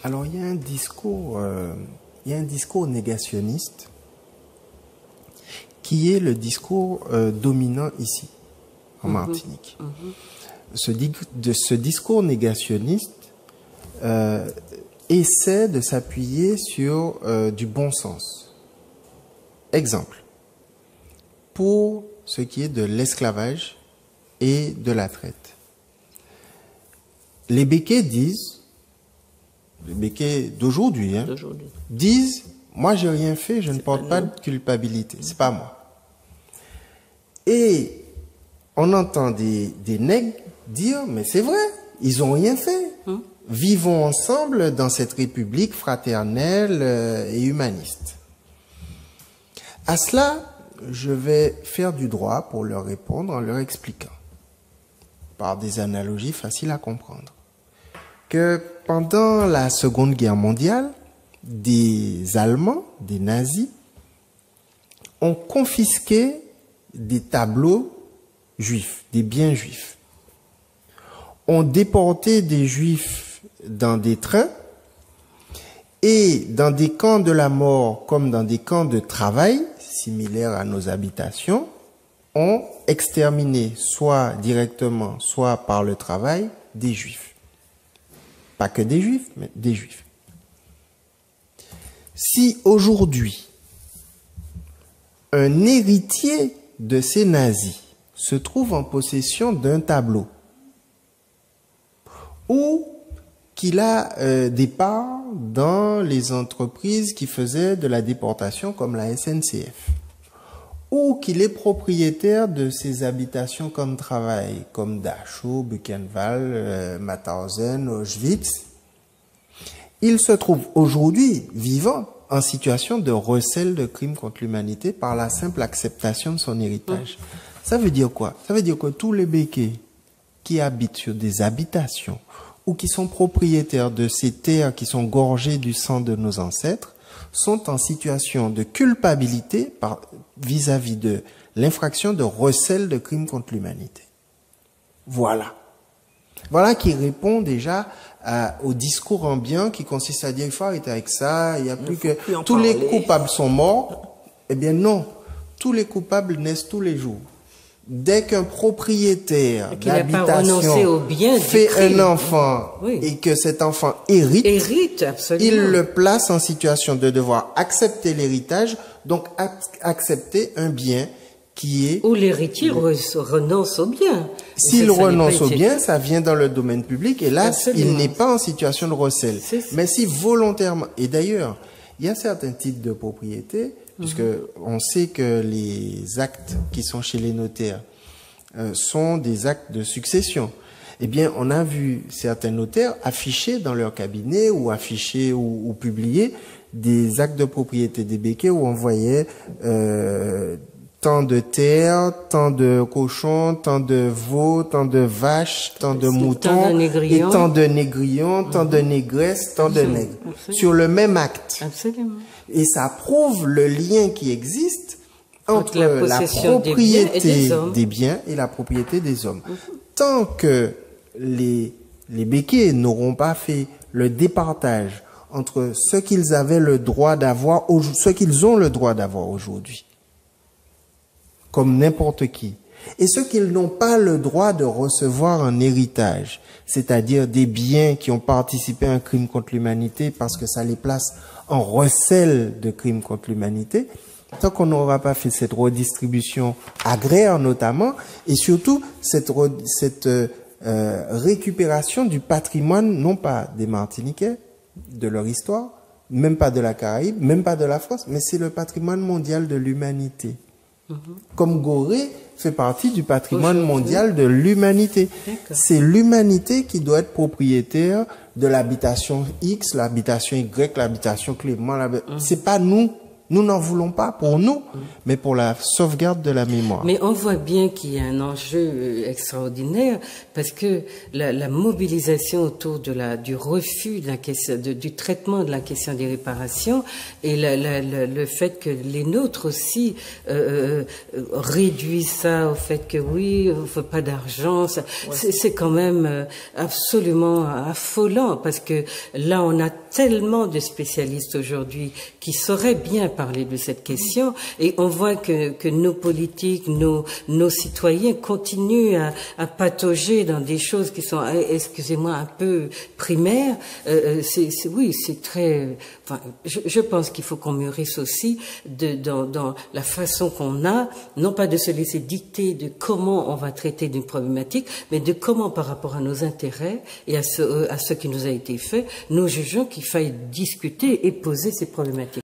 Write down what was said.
Alors, il y a un discours négationniste qui est le discours dominant ici, en Martinique. Ce discours négationniste essaie de s'appuyer sur du bon sens. Exemple, pour ce qui est de l'esclavage et de la traite. Les béquets disent, les béquets d'aujourd'hui, disent, moi j'ai rien fait, je ne porte pas de culpabilité, c'est pas moi. Et on entend des nègres dire, mais c'est vrai, ils ont rien fait. Vivons ensemble dans cette république fraternelle et humaniste. À cela, je vais faire du droit pour leur répondre en leur expliquant, par des analogies faciles à comprendre, que pendant la Seconde Guerre mondiale, des Allemands, des nazis, ont confisqué des tableaux juifs, des biens juifs. Ont déporté des juifs dans des trains et dans des camps de la mort comme dans des camps de travail, similaires à nos habitations, ont exterminé, soit directement, soit par le travail, des juifs. Pas que des juifs, mais des juifs. Si aujourd'hui, un héritier de ces nazis se trouve en possession d'un tableau ou qu'il a des parts dans les entreprises qui faisaient de la déportation comme la SNCF, ou qu'il est propriétaire de ces habitations comme travail, comme Dachau, Buchenwald, Mauthausen, Auschwitz, il se trouve aujourd'hui vivant en situation de recel de crimes contre l'humanité par la simple acceptation de son héritage. Ça veut dire quoi? Ça veut dire que tous les béquets qui habitent sur des habitations ou qui sont propriétaires de ces terres qui sont gorgées du sang de nos ancêtres sont en situation de culpabilité vis-à-vis de l'infraction de recel de crimes contre l'humanité. Voilà. Voilà qui répond déjà au discours ambiant qui consiste à dire il faut arrêter avec ça, il n'y a plus que tous les coupables sont morts. Eh bien non, tous les coupables naissent tous les jours. Dès qu'un propriétaire d'habitation fait un enfant et que cet enfant hérite, il le place en situation de devoir accepter l'héritage, donc accepter un bien qui est... Ou l'héritier renonce au bien. S'il renonce au bien, ça vient dans le domaine public et là, il n'est pas en situation de recel. Mais si volontairement... Et d'ailleurs, il y a certains types de propriétés, puisque on sait que les actes qui sont chez les notaires sont des actes de succession. Eh bien, on a vu certains notaires afficher dans leur cabinet ou afficher ou publier des actes de propriété des béquets où on voyait tant de terre, tant de cochons, tant de veaux, tant de vaches, tant de moutons, et tant de négrillons, tant de négresses, tant de nègres, sur le même acte. Absolument. Et ça prouve le lien qui existe entre la propriété des biens et la propriété des hommes. Tant que les béquets n'auront pas fait le départage entre ce qu'ils avaient le droit d'avoir, ce qu'ils ont le droit d'avoir aujourd'hui, comme n'importe qui, et ceux qu'ils n'ont pas le droit de recevoir en héritage, c'est-à-dire des biens qui ont participé à un crime contre l'humanité parce que ça les place en recel de crimes contre l'humanité, tant qu'on n'aura pas fait cette redistribution agraire notamment, et surtout cette récupération du patrimoine, non pas des Martiniquais, de leur histoire, même pas de la Caraïbe, même pas de la France, mais c'est le patrimoine mondial de l'humanité. Comme Gorée fait partie du patrimoine mondial de l'humanité. C'est l'humanité qui doit être propriétaire de l'habitation X, l'habitation Y, l'habitation Clément. C'est pas nous. Nous n'en voulons pas pour nous, mais pour la sauvegarde de la mémoire. Mais on voit bien qu'il y a un enjeu extraordinaire parce que la mobilisation autour du refus de la question, du traitement de la question des réparations et le fait que les nôtres aussi réduisent ça au fait que oui, il ne faut pas d'argent, c'est quand même absolument affolant parce que là on a tellement de spécialistes aujourd'hui qui sauraient bien parler de cette question et on voit que nos politiques, nos citoyens continuent à patauger dans des choses qui sont, excusez-moi, un peu primaires. Oui, c'est très... Enfin, je pense qu'il faut qu'on mûrisse aussi dans la façon qu'on a, non pas de se laisser dicter de comment on va traiter d'une problématique, mais de comment par rapport à nos intérêts et à ce qui nous a été fait, nous jugeons qu'il faille discuter et poser ces problématiques.